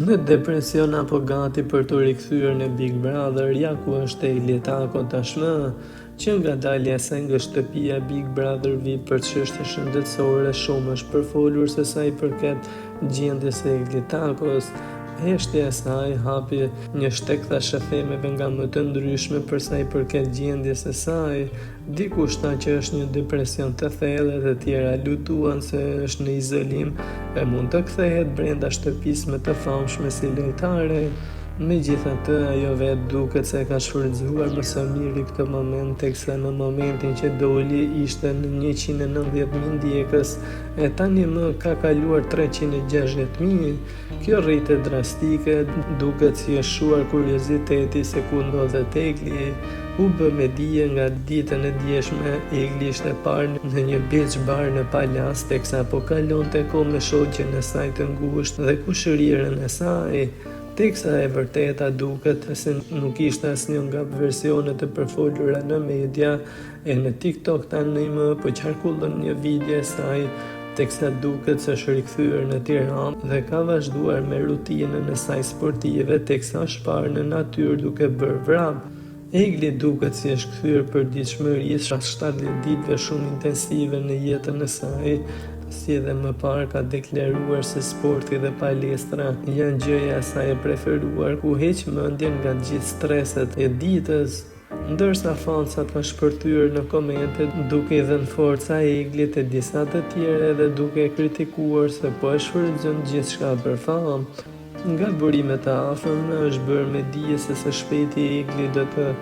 Në depresion apo gati për të rikthyer në Big Brother, ja ku është Egli Tako tashmë, që nga dalja e saj nga shtëpia Big Brother VIP për çështje shëndetësore, shumë është përfolur se sa i përket gjendjes së Egli Takos. Heshtja e saj hapi një shtek thashëthemeve nga më të ndryshme për sa i përket gjendjes së saj. Dikush tha që është një depresion të thellë, të tjera lutuan se është në izolim e mund të kthehet brenda shtëpisë më të famshme si lojtare. Megjithatë, ajo vetë duket se ka shfrytzuar më së miri këtë moment, teksa në momentin që doli ishte në 190.000 ndjekës e tani më ka kaluar 360.000. Kjo rritje drastike duket si e shuar kurioziteti se ku ndodhet Egli. U bë me dije nga ditën e djeshme, Egli ishte parë në një beach bar në Palas, teksa po kalonte kohë me shoqen e saj të ngushtë dhe kushërirën e saj. Teksa e vërteta duket se nuk ishte asnjë nga versionet e përfolura në media e në TikTok tani më po qarkullon një video e saj, teksa duket se është rikthyer në Tiranë dhe ka vazhduar me rutinën e saj sportive, teksa është parë në natyrë duke bërë vrap. Egli duket si është kthyer përditshmërisë pas 70 ditëve shumë intensive në jetën e saj, si edhe më parë ka deklaruar se sporti dhe palestra janë gjëja e saj e preferuar, ku heq mendjen nga gjithë streset e ditës. Ndërsa fansat kanë shpërthyer në komente duke i dhënë forca Eglit e disa të tjerë edhe duke kritikuar se po e shfrytëzon gjithçka për famë. Nga burimet e afërme është bërë me dije se së shpejti Egli do të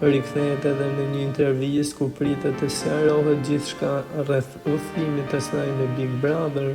rikthehet edhe në një intervistë ku pritet të sqarohet gjithçka rreth udhëtimit të saj në Big Brother.